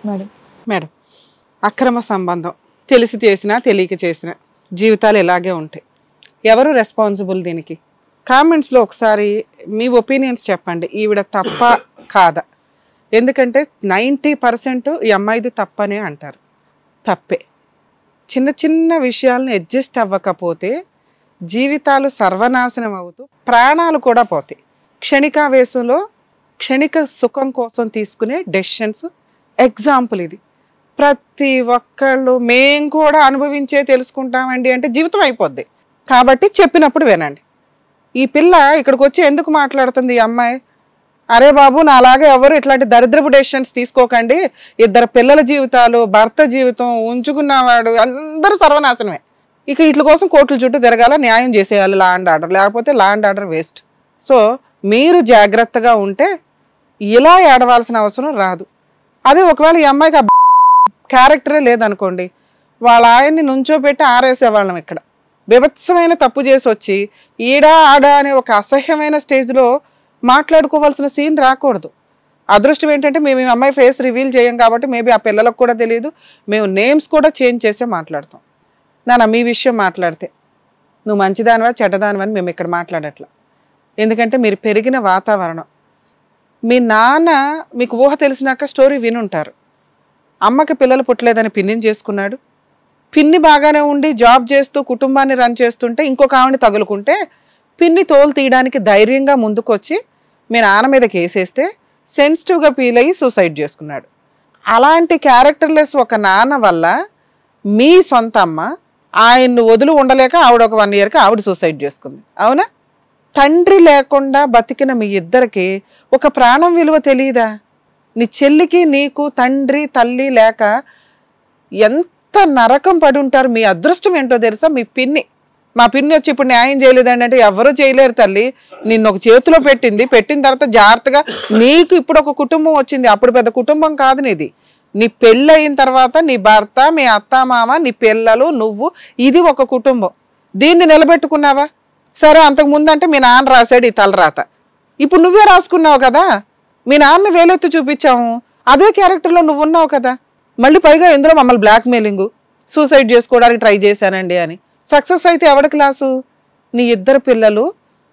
Madam madam, అక్రమ సంబంధం తెలిసి చేసినా తెలియక చేసినా జీవితాలు ఇలాగే ఉంటాయి. ఎవరు రెస్పాన్సిబుల్ దీనికి? కామెంట్స్లో ఒకసారి మీ ఒపీనియన్స్ చెప్పండి. ఈవిడ తప్ప కాదా? ఎందుకంటే 90% ఈ అమ్మాయిది తప్పనే అంటారు. తప్పే. చిన్న చిన్న విషయాలను అడ్జస్ట్ అవ్వకపోతే జీవితాలు సర్వనాశనం అవుతూ ప్రాణాలు కూడా పోతాయి. క్షణికావేశంలో క్షణిక సుఖం కోసం తీసుకునే డెసిషన్స్ ఎగ్జాంపుల్ ఇది. ప్రతి ఒక్కళ్ళు మేం కూడా అనుభవించే తెలుసుకుంటామండి అంటే జీవితం అయిపోద్ది. కాబట్టి చెప్పినప్పుడు వినండి. ఈ పిల్ల ఇక్కడికి వచ్చి ఎందుకు మాట్లాడుతుంది ఈ అమ్మాయి? అరే బాబు, నాలాగే ఎవరు ఇట్లాంటి దరిద్రపు డెసిషన్స్ తీసుకోకండి, ఇద్దరు పిల్లల జీవితాలు, భర్త జీవితం, ఉంచుకున్నవాడు అందరూ సర్వనాశనమే. ఇక వీటి కోసం కోర్టుల చుట్టూ తిరగాల, న్యాయం చేసేయాలి, లా అండ్ ఆర్డర్. లేకపోతే law and order waste. So మీరు జాగ్రత్తగా ఉంటే ఇలా ఏడవాల్సిన అవసరం రాదు. అదే ఒకవేళ ఈ అమ్మాయికి ఆ క్యారెక్టరే లేదనుకోండి, వాళ్ళ ఆయన్ని నుంచోబెట్టి ఆరేసేవాళ్ళం. ఇక్కడ బీభత్సమైన తప్పు చేసి వచ్చి ఈడా ఆడా అనే ఒక అసహ్యమైన స్టేజ్లో మాట్లాడుకోవాల్సిన సీన్ రాకూడదు. అదృష్టం ఏంటంటే మేము ఈ అమ్మాయి ఫేస్ రివీల్ చేయం కాబట్టి మేబీ ఆ పిల్లలకు కూడా తెలియదు. మేము నేమ్స్ కూడా చేంజ్ చేసే మాట్లాడతాం. నాన్న, మీ విషయం మాట్లాడితే నువ్వు మంచిదానివా చెడ్డదానివా అని మేము ఇక్కడ మాట్లాడట్లా. ఎందుకంటే మీరు పెరిగిన వాతావరణం, మీ నాన్న మీకు ఊహ తెలిసినాక స్టోరీ వినుంటారు. అమ్మకి పిల్లలు పుట్టలేదని పిన్నిని చేసుకున్నాడు. పిన్ని బాగానే ఉండి జాబ్ చేస్తూ కుటుంబాన్ని రన్ చేస్తుంటే ఇంకొక ఆవిడని తగులుకుంటే పిన్ని తోలు తీయడానికి ధైర్యంగా ముందుకొచ్చి మీ నాన్న మీద కేసేస్తే సెన్సిటివ్గా ఫీల్ అయ్యి సూసైడ్ చేసుకున్నాడు. అలాంటి క్యారెక్టర్లెస్ ఒక నాన్న వల్ల మీ సొంత అమ్మ ఆయన్ను వదిలి ఉండలేక ఆవిడ ఒక 1 yearకి ఆవిడ సూసైడ్ చేసుకుంది. అవునా? తండ్రి లేకుండా బతికిన మీ ఇద్దరికి ఒక ప్రాణం విలువ తెలియదా? నీ చెల్లికి నీకు తండ్రి తల్లి లేక ఎంత నరకం పడి ఉంటారు. మీ అదృష్టం ఏంటో తెలుసా? మీ పిన్ని, మా పిన్ని వచ్చి ఇప్పుడు న్యాయం చేయలేదండి అంటే ఎవరూ చేయలేరు తల్లి. నిన్ను ఒక చేతిలో పెట్టింది, పెట్టిన తర్వాత జాగ్రత్తగా నీకు ఇప్పుడు ఒక కుటుంబం వచ్చింది. అప్పుడు పెద్ద కుటుంబం కాదు నీది. నీ పెళ్ళి అయిన తర్వాత నీ భర్త, మీ అత్త మామ, నీ పిల్లలు, నువ్వు, ఇది ఒక కుటుంబం. దీన్ని నిలబెట్టుకున్నావా? సరే, అంతకుముందు అంటే మీ నాన్న రాశాడు ఈ తలరాత, ఇప్పుడు నువ్వే రాసుకున్నావు కదా. మీ నాన్న వేలెత్తి చూపించాము, అదే క్యారెక్టర్లో నువ్వు ఉన్నావు కదా. మళ్ళీ పైగా ఇందులో మమ్మల్ని బ్లాక్మెయిలింగ్, సూసైడ్ చేసుకోవడానికి ట్రై చేశానండి అని. సక్సెస్ అయితే ఎవరి క్లాసు? నీ ఇద్దరు పిల్లలు,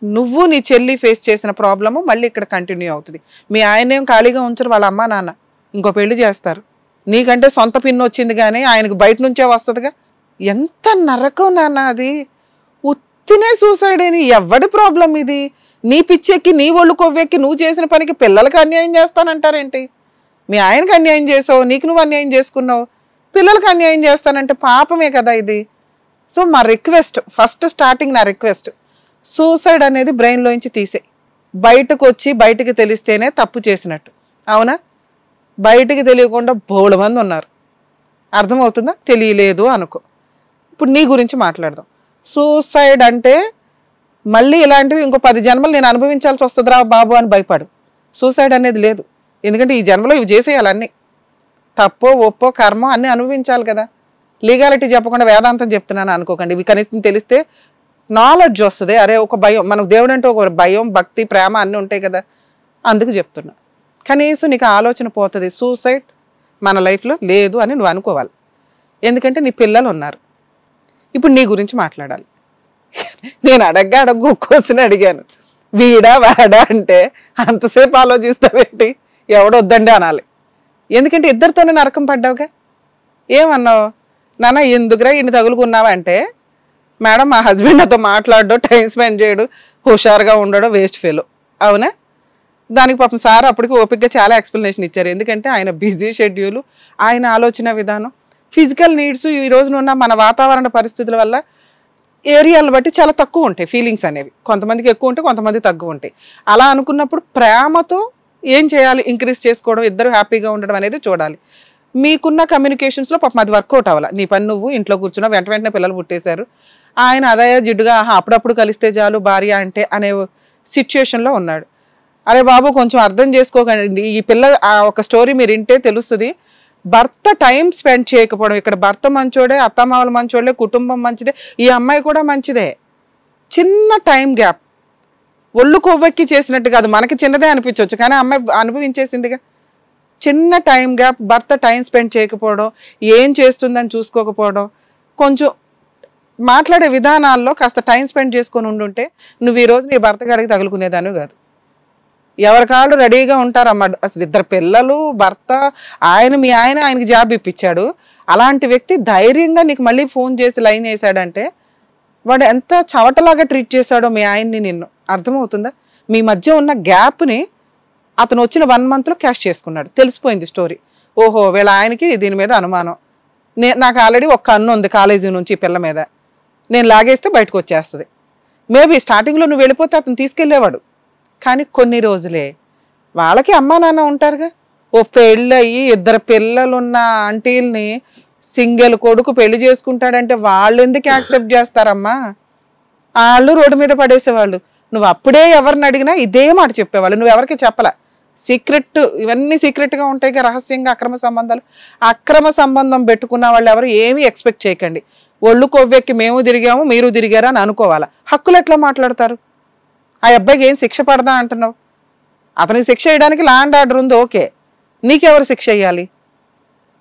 నువ్వు నీ చెల్లి ఫేస్ చేసిన ప్రాబ్లము మళ్ళీ ఇక్కడ కంటిన్యూ అవుతుంది. మీ ఆయనేం ఖాళీగా ఉంచరు, వాళ్ళ అమ్మ నాన్న ఇంకో పెళ్లి చేస్తారు. నీకంటే సొంత పిన్ను వచ్చింది కానీ ఆయనకు బయట నుంచే వస్తుందిగా. ఎంత నరకం నాన్న అది. ఉత్తినే సూసైడ్ అని ఎవడి ప్రాబ్లం ఇది? నీ పిచ్చెక్కి, నీ ఒళ్ళు కొవ్వెక్కి నువ్వు చేసిన పనికి పిల్లలకి అన్యాయం చేస్తానంటారేంటి? మీ ఆయనకు అన్యాయం చేసావు, నీకు నువ్వు అన్యాయం చేసుకున్నావు, పిల్లలకు అన్యాయం చేస్తానంటే పాపమే కదా ఇది. సో మా రిక్వెస్ట్, ఫస్ట్ స్టార్టింగ్ నా రిక్వెస్ట్, సూసైడ్ అనేది బ్రెయిన్లోంచి తీసే. బయటకు వచ్చి బయటకు తెలిస్తేనే తప్పు చేసినట్టు. అవునా? బయటికి తెలియకుండా బోలెడు మంది ఉన్నారు. అర్థమవుతుందా? తెలియలేదు అనుకో. ఇప్పుడు నీ గురించి మాట్లాడదాం. సూసైడ్ అంటే మళ్ళీ ఇలాంటివి ఇంకో 10 జన్మలు నేను అనుభవించాల్సి వస్తుందిరా బాబు అని భయపడు. సూసైడ్ అనేది లేదు. ఎందుకంటే ఈ జన్మలో ఇవి చేసేయాలి. అన్నీ తప్పో ఒప్పో కర్మో అన్నీ అనుభవించాలి కదా. లీగాలిటీ చెప్పకుండా వేదాంతం చెప్తున్నాను అనుకోకండి. ఇవి కనీసం తెలిస్తే నాలెడ్జ్ వస్తుంది. అరే, ఒక భయం, మనకు దేవుడు అంటే ఒక భయం, భక్తి, ప్రేమ అన్నీ ఉంటాయి కదా. అందుకు చెప్తున్నా. కనీసం నీకు ఆలోచన పోతుంది, సూసైడ్ మన లైఫ్లో లేదు అని నువ్వు అనుకోవాలి. ఎందుకంటే నీ పిల్లలు ఉన్నారు. ఇప్పుడు నీ గురించి మాట్లాడాలి. నేను అడగ్గా క్వశ్చన్ అడిగాను, వీడా వాడా అంటే అంతసేపు ఆలోచిస్తావేంటి? ఎవడొద్దండి అనాలి. ఎందుకంటే ఇద్దరితోనే నరకం పడ్డావుగా. ఏమన్నావు? నాన్న ఎందుకురా ఇన్ని తగులుకున్నావా అంటే, మేడం మా హస్బెండ్ నాతో మాట్లాడడం, టైం స్పెండ్ చేయడు, హుషారుగా ఉండడం, వేస్ట్ ఫెలో. అవునా? దానికి పాపం సార్ అప్పటికి ఓపికగా చాలా ఎక్స్ప్లెనేషన్ ఇచ్చారు. ఎందుకంటే ఆయన బిజీ షెడ్యూల్, ఆయన ఆలోచన విధానం, ఫిజికల్ నీడ్స్ ఈ రోజున ఉన్న మన వాతావరణ పరిస్థితుల వల్ల ఏరియాలను బట్టి చాలా తక్కువ ఉంటాయి ఫీలింగ్స్ అనేవి. కొంతమందికి ఎక్కువ ఉంటాయి, కొంతమంది తక్కువ ఉంటాయి. అలా అనుకున్నప్పుడు ప్రేమతో ఏం చేయాలి? ఇంక్రీజ్ చేసుకోవడం, ఇద్దరు హ్యాపీగా ఉండడం అనేది చూడాలి. మీకున్న కమ్యూనికేషన్స్లో పాపం అది వర్కౌట్ అవ్వాలి. నీ పని నువ్వు ఇంట్లో కూర్చున్నా, వెంటనే పిల్లలు పుట్టేశారు, ఆయన అదే జిడ్డుగా అప్పుడప్పుడు కలిస్తే చాలు భార్య అంటే అనే సిచ్యుయేషన్లో ఉన్నాడు. అరే బాబు, కొంచెం అర్థం చేసుకోకండి. ఈ పిల్ల ఒక స్టోరీ మీరు వింటే తెలుస్తుంది. భర్త టైం స్పెండ్ చేయకపోవడం. ఇక్కడ భర్త మంచోడే, అత్తమామలు మంచోడే, కుటుంబం మంచిదే, ఈ అమ్మాయి కూడా మంచిదే. చిన్న టైం గ్యాప్, ఒళ్ళు కొవ్వెక్కి చేసినట్టు కాదు, మనకి చిన్నదే అనిపించవచ్చు కానీ అమ్మాయి అనుభవించేసిందిగా. చిన్న టైం గ్యాప్, భర్త టైం స్పెండ్ చేయకపోవడం, ఏం చేస్తుందని చూసుకోకపోవడం, కొంచెం మాట్లాడే విధానాల్లో కాస్త టైం స్పెండ్ చేసుకొని ఉండుంటే నువ్వు ఈరోజు నీ భర్త గారికి తగులుకునేదాన్ని కాదు. ఎవరికాళ్ళు రెడీగా ఉంటారమ్మా. అసలు 2 పిల్లలు, భర్త, మీ ఆయన ఆయనకి జాబ్ ఇప్పించాడు. అలాంటి వ్యక్తి ధైర్యంగా నీకు మళ్ళీ ఫోన్ చేసి లైన్ వేసాడంటే వాడు ఎంత చవటలాగా ట్రీట్ చేశాడో మీ ఆయన్ని, నిన్ను. అర్థమవుతుందా? మీ మధ్య ఉన్న గ్యాప్ని అతను వచ్చిన 1 monthలో క్యాష్ చేసుకున్నాడు. తెలిసిపోయింది స్టోరీ. ఓహో, వీళ్ళ ఆయనకి దీని మీద అనుమానం. నాకు ఆల్రెడీ ఒక కన్ను ఉంది కాలేజీ నుంచి ఈ పిల్ల మీద, నేను లాగేస్తే బయటకు వచ్చేస్తుంది. మేబీ స్టార్టింగ్లో నువ్వు వెళ్ళిపోతే అతను తీసుకెళ్ళేవాడు. కానీ కొన్ని రోజులే వాళ్ళకి అమ్మా నాన్న ఉంటారుగా. ఓ పెళ్ళయి 2 పిల్లలున్న ఆంటీల్ని సింగిల్ కొడుకు పెళ్లి చేసుకుంటాడంటే వాళ్ళు ఎందుకు యాక్సెప్ట్ చేస్తారమ్మా? వాళ్ళు రోడ్డు మీద పడేసేవాళ్ళు. నువ్వు అప్పుడే ఎవరిని అడిగినా ఇదే మాట చెప్పేవాళ్ళు. నువ్వు ఎవరికి చెప్పలా. సీక్రెట్, ఇవన్నీ సీక్రెట్గా ఉంటాయి, రహస్యంగా. అక్రమ సంబంధం పెట్టుకున్న వాళ్ళు ఎవరు ఏమీ ఎక్స్పెక్ట్ చేయకండి. ఒళ్ళు కొవ్వెక్కి మేము తిరిగాము మీరు తిరిగారా అని అనుకోవాలా. హక్కులు ఎట్లా మాట్లాడతారు? ఆ అబ్బాయికి ఏం శిక్ష పడదా అంటున్నావు? అతనికి శిక్ష వేయడానికి ల్యాండ్ ఆర్డర్ ఉంది, ఓకే. నీకెవరు శిక్ష వేయాలి?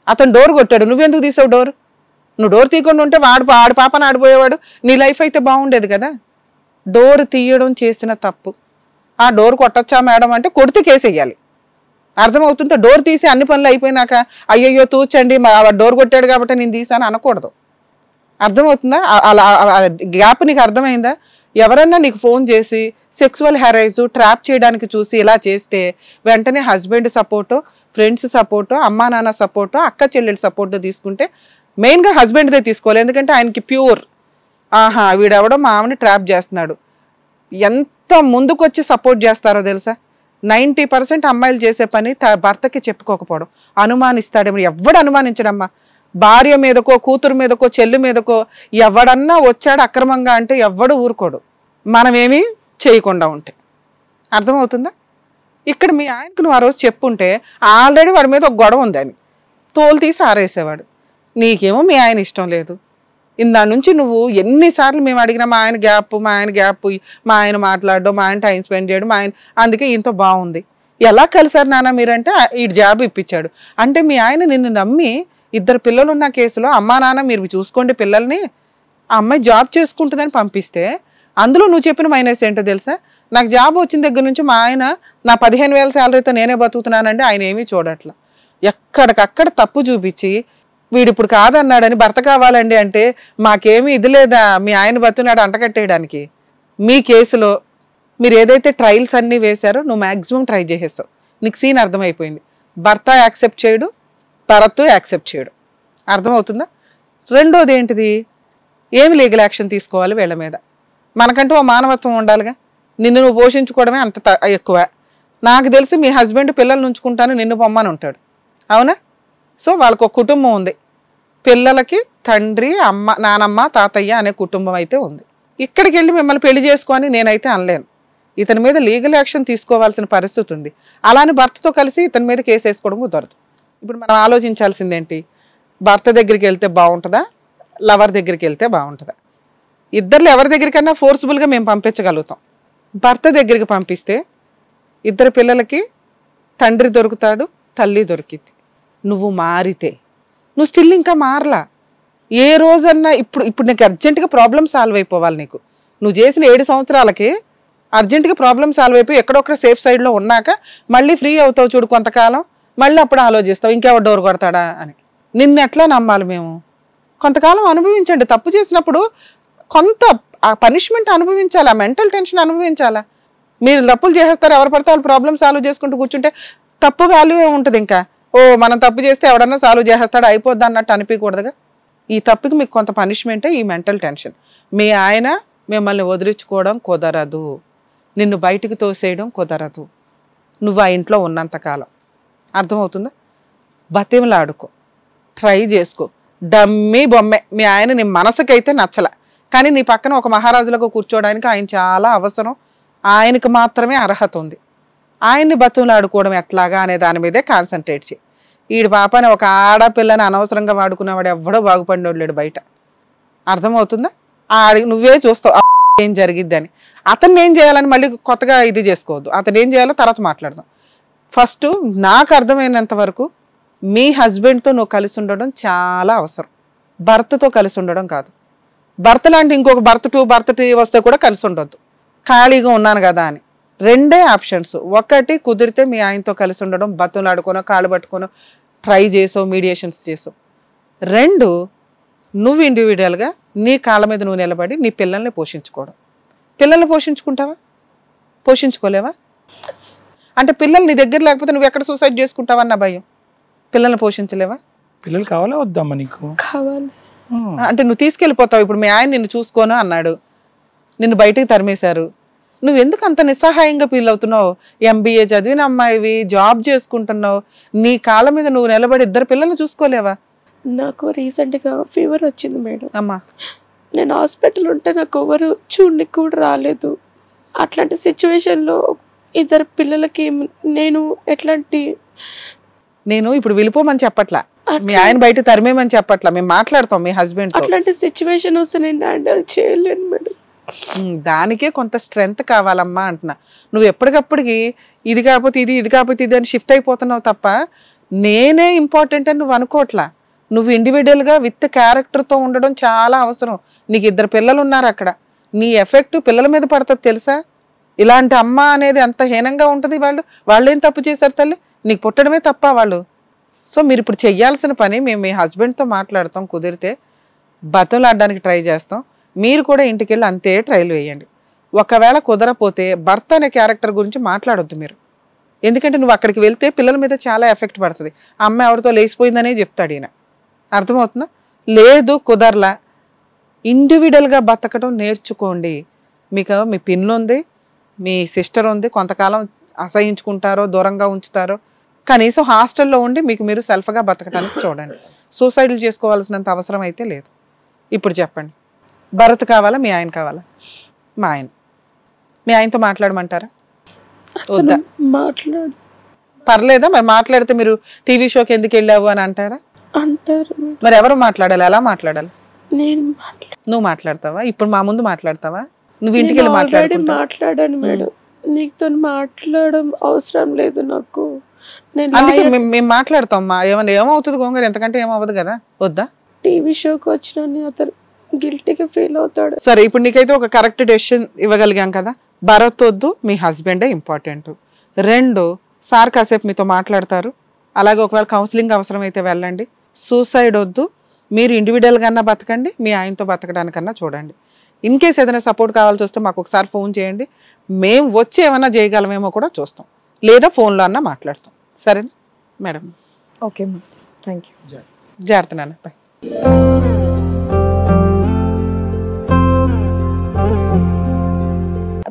అతను డోర్ కొట్టాడు, నువ్వెందుకు తీసావు డోర్? నువ్వు డోర్ తీయకుండా ఉంటే ఆడి పాపని ఆడిపోయేవాడు, నీ లైఫ్ అయితే బాగుండేది కదా. డోర్ తీయడం చేసిన తప్పు. ఆ డోర్ కొట్టచ్చా మేడం అంటే కొడితే కేసు వేయాలి. అర్థమవుతుందో? డోర్ తీసి అన్ని పనులు అయిపోయినాక అయ్యయ్యో తూచండి డోర్ కొట్టాడు కాబట్టి నేను తీసాను అనకూడదు. అర్థమవుతుందా? అలా గ్యాప్ నీకు అర్థమైందా? ఎవరన్నా నీకు ఫోన్ చేసి సెక్సువల్ హెరాయిజ్, ట్రాప్ చేయడానికి చూసి ఇలా చేస్తే వెంటనే హస్బెండ్ సపోర్టు, ఫ్రెండ్స్ సపోర్టు, అమ్మా నాన్న సపోర్టు, అక్క చెల్లెళ్ళ సపోర్టు తీసుకుంటే మెయిన్గా హస్బెండ్దే తీసుకోవాలి. ఎందుకంటే ఆయనకి ప్యూర్, వీడెవడో మా ఆమెని ట్రాప్ చేస్తున్నాడు. ఎంత ముందుకొచ్చి సపోర్ట్ చేస్తారో తెలుసా? 90% అమ్మాయిలు చేసే పని భర్తకి చెప్పుకోకపోవడం. అనుమానిస్తాడేమో. ఎవడు అనుమానించడమ్మా? భార్య మీదకో, కూతురు మీదకో, చెల్లి మీదకో ఎవడన్నా వచ్చాడు అక్రమంగా అంటే ఎవ్వడు ఊరుకోడు, మనమేమీ చేయకుండా ఉంటే. అర్థమవుతుందా? ఇక్కడ మీ ఆయనకు నువ్వు ఆ రోజు చెప్పుంటే ఆల్రెడీ వాడి మీద ఒక గొడవ ఉంది అని తోలు తీసి ఆరేసేవాడు. నీకేమో మీ ఆయన ఇష్టం లేదు. ఇందా నుంచి నువ్వు ఎన్నిసార్లు మేము అడిగినా మా ఆయన గ్యాప్, మా ఆయన మాట్లాడడం, మా ఆయన టైం స్పెండ్ చేయడం, మా ఆయన అందుకే ఇంత బాగుంది. ఎలా కలిసారు నాన్న మీరంటే ఈ జాబ్ ఇప్పించాడు అంటే మీ ఆయన నిన్ను నమ్మి 2 పిల్లలు ఉన్న కేసులో అమ్మా నాన్న మీరు చూసుకోండి పిల్లల్ని, ఆ అమ్మాయి జాబ్ చేసుకుంటుందని పంపిస్తే అందులో నువ్వు చెప్పిన మైనస్ ఏంటో తెలుసా? నాకు జాబ్ వచ్చిన దగ్గర నుంచి మా ఆయన నా 15,000 శాలరీతో నేనే బతుకుతున్నానంటే ఆయన ఏమీ చూడట్లా. ఎక్కడికక్కడ తప్పు చూపించి వీడిప్పుడు కాదన్నాడని భర్త కావాలండి అంటే మాకేమీ ఇది లేదా మీ ఆయన బతుకున్నాడు అంటకట్టేయడానికి. మీ కేసులో మీరు ఏదైతే ట్రయల్స్ అన్నీ వేశారో నువ్వు మ్యాక్సిమం ట్రై చేసేస్తావు. నీకు సీన్ అర్థమైపోయింది. భర్త యాక్సెప్ట్ చేయడు, భరత్ యాక్సెప్ట్ చేయడు. అర్థమవుతుందా? రెండోది ఏంటిది? ఏమి లీగల్ యాక్షన్ తీసుకోవాలి వీళ్ళ మీద? మనకంటూ ఓ మానవత్వం ఉండాలిగా. నిన్ను నువ్వు పోషించుకోవడమే అంత ఎక్కువ. నాకు తెలిసి మీ హస్బెండ్ పిల్లలు ఉంచుకుంటాను నిన్ను పొమ్మని ఉంటాడు, అవునా? సో వాళ్ళకు ఒక కుటుంబం ఉంది, పిల్లలకి తండ్రి, అమ్మ, నానమ్మ, తాతయ్య అనే కుటుంబం అయితే ఉంది. ఇక్కడికి వెళ్ళి మిమ్మల్ని పెళ్లి చేసుకొని నేనైతే అనలేను. ఇతని మీద లీగల్ యాక్షన్ తీసుకోవాల్సిన పరిస్థితి ఉంది. అలానే భర్తతో కలిసి ఇతని మీద కేసు వేసుకోవడం కుదరదు. ఇప్పుడు మనం ఆలోచించాల్సిందేంటి? భర్త దగ్గరికి వెళ్తే బాగుంటుందా, లవర్ దగ్గరికి వెళ్తే బాగుంటుందా? ఇద్దరు ఎవరి దగ్గరికన్నా ఫోర్స్ఫుల్గా మేము పంపించగలుగుతాం. భర్త దగ్గరికి పంపిస్తే 2 పిల్లలకి తండ్రి దొరుకుతాడు, తల్లి దొరికింది. నువ్వు మారితే, నువ్వు స్టిల్ ఇంకా మారలా. ఏ రోజన్నా ఇప్పుడు నీకు అర్జెంటుగా ప్రాబ్లం సాల్వ్ అయిపోవాలి. నువ్వు చేసిన 7 సంవత్సరాలకి అర్జెంటుగా ప్రాబ్లం సాల్వ్ అయిపోయి ఎక్కడొక్కడ సేఫ్ సైడ్లో ఉన్నాక మళ్ళీ ఫ్రీ అవుతావు చూడు కొంతకాలం, మళ్ళీ అప్పుడు ఆలోచిస్తావు ఇంకెవరు డోర్ కొడతాడా అని. నిన్ను ఎట్లా నమ్మాలి మేము? కొంతకాలం అనుభవించండి. తప్పు చేసినప్పుడు కొంత ఆ పనిష్మెంట్ అనుభవించాలా, మెంటల్ టెన్షన్ అనుభవించాలా. మీరు తప్పులు చేసేస్తారు, ఎవరు పడితే వాళ్ళు ప్రాబ్లమ్ సాల్వ్ చేసుకుంటూ కూర్చుంటే తప్పు వాల్యూ ఏముంటుంది? ఇంకా మనం తప్పు చేస్తే ఎవడన్నా సాల్వ్ చేసేస్తాడు అయిపోద్ది అన్నట్టు అనిపించకూడదుగా. ఈ తప్పుకి మీకు కొంత పనిష్మెంటే ఈ మెంటల్ టెన్షన్. మీ ఆయన మిమ్మల్ని వదిలించుకోవడం కుదరదు, నిన్ను బయటికి తోసేయడం కుదరదు నువ్వు ఆ ఇంట్లో ఉన్నంతకాలం. అర్థమవుతుందా? బతిమలాడుకో, ట్రై చేసుకో. డమ్మీ బొమ్మే మీ ఆయన నీ మనసుకైతే నచ్చల, కానీ నీ పక్కన ఒక మహారాజులకు కూర్చోవడానికి ఆయన చాలా అవసరం, ఆయనకు మాత్రమే అర్హత ఉంది. ఆయన్ని బతుమలాడుకోవడం ఎట్లాగా అనే దాని మీదే కాన్సన్ట్రేట్ చేయి. వీడి పాపని ఒక ఆడపిల్లని అనవసరంగా వాడుకున్నవాడు ఎవడో బాగుపడినోడు లేడు బయట. అర్థమవుతుందా? నువ్వే చూస్తావు ఏం జరిగిద్దని. అతన్ని ఏం చేయాలని మళ్ళీ కొత్తగా ఇది చేసుకోవద్దు. అతను ఏం చేయాలో తర్వాత మాట్లాడదాం. ఫస్ట్ నాకు అర్థమైనంత వరకు మీ హస్బెండ్తో నువ్వు కలిసి ఉండడం చాలా అవసరం, భర్తతో కలిసి ఉండడం కాదు. భర్త లాంటి ఇంకొక భర్త 2 భర్త 3 వస్తే కూడా కలిసి ఉండొద్దు, ఖాళీగా ఉన్నాను కదా అని. 2 ఆప్షన్స్. ఒకటి, కుదిరితే మీ ఆయనతో కలిసి ఉండడం, బతులాడుకోనో కాళ్ళు పట్టుకోనో ట్రై చేసో మీడియేషన్స్ చేసో. 2, నువ్వు ఇండివిజువల్గా నీ కాళ్ళ మీద నువ్వు నిలబడి నీ పిల్లల్ని పోషించుకోవడం. పిల్లల్ని పోషించుకుంటావా? పోషించుకోలేవా? అంటే పిల్లలు నీ దగ్గర లేకపోతే నువ్వు ఎక్కడ సూసైడ్ చేసుకుంటావన్న భయం. పిల్లల్ని పోషించలేవా? పిల్లలు కావాలా వద్దమ్మా నీకు? కావాలి. అంటే నువ్వు తీసుకెళ్ళిపోతావు. ఇప్పుడు మీ ఆయన నిన్ను చూసుకోను అన్నాడు, నిన్ను బయటకు తరిమేశారు, నువ్వు ఎందుకు అంత నిస్సహాయంగా ఫీల్ అవుతున్నావు? MBA చదివిన అమ్మాయివి, జాబ్ చేసుకుంటున్నావు, నీ కాళ్ళ మీద నువ్వు నిలబడి 2 పిల్లల్ని చూసుకోలేవా? నాకు రీసెంట్గా ఫీవర్ వచ్చింది మేడం. అమ్మా, నేను హాస్పిటల్ ఉంటే నాకు ఎవరు చూడనికి కూడా రాలేదు. అట్లాంటి సిచ్యువేషన్లో 2 పిల్లలకి నేను ఎట్లాంటి, నేను ఇప్పుడు వెళ్ళిపోమని చెప్పట్లా, మీ ఆయన బయట తరిమేమని చెప్పట్లా, మేము మాట్లాడతాం మీ హస్బెండ్. అట్లాంటి సిచ్యువేషన్ వస్తే నేను హ్యాండిల్ చేయలేను మేడం. దానికే కొంత స్ట్రెంగ్త్ కావాలమ్మా అంటున్నా. నువ్వు ఎప్పటికప్పటికి ఇది కాకపోతే ఇది, ఇది కాకపోతే ఇది అని షిఫ్ట్ అయిపోతున్నావు తప్ప నేనే ఇంపార్టెంట్ అని నువ్వు అనుకోవట్లా. నువ్వు ఇండివిజువల్గా విత్ క్యారెక్టర్తో ఉండడం చాలా అవసరం. నీకు 2 పిల్లలు ఉన్నారు అక్కడ, నీ ఎఫెక్ట్ పిల్లల మీద పడుతుంది తెలుసా? ఇలాంటి అమ్మ అనేది ఎంత హీనంగా ఉంటుంది. వాళ్ళు ఏం తప్పు చేశారు తల్లి? నీకు పుట్టడమే తప్ప వాళ్ళు. సో మీరు ఇప్పుడు చెయ్యాల్సిన పని, మేము మీ హస్బెండ్తో మాట్లాడతాం, కుదిరితే బతులాడడానికి ట్రై చేస్తాం, మీరు కూడా ఇంటికి వెళ్ళి అంతే ట్రైల్ వేయండి. ఒకవేళ కుదరపోతే భర్త అనే క్యారెక్టర్ గురించి మాట్లాడొద్దు మీరు. ఎందుకంటే నువ్వు అక్కడికి వెళ్తే పిల్లల మీద చాలా ఎఫెక్ట్ పడుతుంది. అమ్మ ఎవరితో లేచిపోయిందనే చెప్తాడు ఈయన. అర్థమవుతుందా? లేదు కుదరలా, ఇండివిజువల్గా బతకడం నేర్చుకోండి. మీకు మీ పిన్ ఉంది, మీ సిస్టర్ ఉంది, కొంతకాలం అసహించుకుంటారో దూరంగా ఉంచుతారో, కనీసం హాస్టల్లో ఉండి మీకు మీరు సెల్ఫ్గా బతకడానికి చూడండి. సూసైడ్లు చేసుకోవాల్సినంత అవసరం అయితే లేదు. ఇప్పుడు చెప్పండి, భరత్ కావాలా మీ ఆయన కావాలా? మా ఆయన. మీ ఆయనతో మాట్లాడమంటారా? వద్దా? మాట్లాడు. పర్లేదా? మరి మాట్లాడితే మీరు టీవీ షోకి ఎందుకు వెళ్ళావు అని అంటారా? అంటారు. మరి ఎవరు మాట్లాడాలి? ఎలా మాట్లాడాలి? నేను నువ్వు మాట్లాడతావా? ఇప్పుడు మా ముందు మాట్లాడతావా? నువ్వు ఇంటికి వెళ్ళి మాట్లాడాను మేడం. నీతో మాట్లాడడం అవసరం లేదు నాకు. అందుకే మేము మాట్లాడతాం. ఏమన్నా ఏమవుతుంది గోంగారు, ఎంతకంటే ఏమవ్వదు కదా. వద్దా? టీవీ షోకి వచ్చిన అతను గిల్టీగా ఫీల్ అవుతాడు. సరే, ఇప్పుడు నీకైతే ఒక కరెక్ట్ డెసిషన్ ఇవ్వగలిగాం కదా. భరత్ వద్దు, మీ హస్బెండే ఇంపార్టెంట్. 2, సార్ కాసేపు మీతో మాట్లాడతారు. అలాగే ఒకవేళ కౌన్సిలింగ్ అవసరమైతే వెళ్ళండి. సూసైడ్ వద్దు, మీరు ఇండివిజువల్గా అన్నా బతకండి, మీ ఆయనతో బతకడానికన్నా చూడండి. ఇన్ కేస్ ఏదైనా సపోర్ట్ కావాల్సి వస్తే మాకు ఒకసారి ఫోన్ చేయండి, మేము వచ్చి ఏమైనా చేయగలమేమో కూడా చూస్తాం, లేదా ఫోన్లో అన్నా మాట్లాడతాం. సరేనా madam? Okay ma'am, thank you. జాగ్రత్త నాన్న, బాయ్.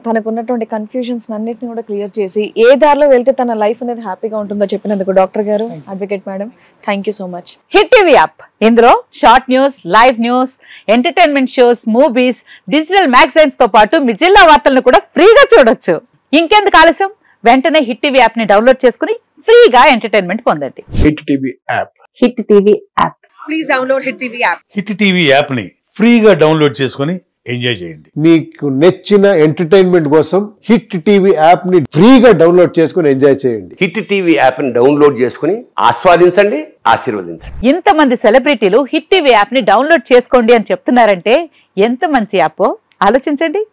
తనకున్నటువంటి కన్ఫ్యూజన్స్ అన్నిటిని కూడా క్లియర్ చేసి ఏ దారిలో వెళ్తే తన లైఫ్ అనేది హ్యాపీగా ఉంటుందో చెప్పినందుకు డాక్టర్ గారు, advocate madam, thank you so much. Hit TV app, ఇందులో short news, live news, entertainment shows, movies, digital magazines తో పాటు మీ జిల్లా వార్తలను కూడా ఫ్రీగా చూడొచ్చు. ఇంకెందుకు ఆలస్యం, వెంటనే హిట్ టీవీ యాప్ ని డౌన్లోడ్ చేసుకుని ఫ్రీగా ఎంటర్టైన్మెంట్ పొందండి. Hit TV app. Hit TV app. Please download hit TV app. Hit TV app ని ఫ్రీగా డౌన్లోడ్ చేసుకుని ఎంజాయ్ చేయండి. మీకు నచ్చిన ఎంటర్టైన్మెంట్ కోసం హిట్ టీవీ యాప్ ని ఫ్రీగా డౌన్లోడ్ చేసుకుని ఎంజాయ్ చేయండి. హిట్ టీవీ యాప్ ని డౌన్లోడ్ చేసుకుని ఆస్వాదించండి, ఆశీర్వదించండి. ఇంతమంది సెలబ్రిటీలు హిట్ టీవీ యాప్ ని డౌన్లోడ్ చేసుకోండి అని చెప్తున్నారంటే ఎంత మంచి యాప్ ఆలోచించండి.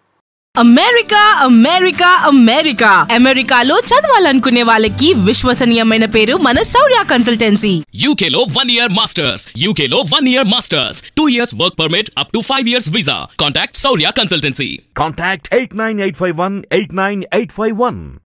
అమెరికా అమెరికా అమెరికా అమెరికాలో చదవాలనుకునే వాళ్ళకి విశ్వసనీయమైన పేరు మన శౌర్య కన్సల్టెన్సీ. UK లో 1 year masters, UK లో 1 year masters, 2 years work permit up to 5 years visa. Contact Shaurya Consultancy. Contact 89851 89851.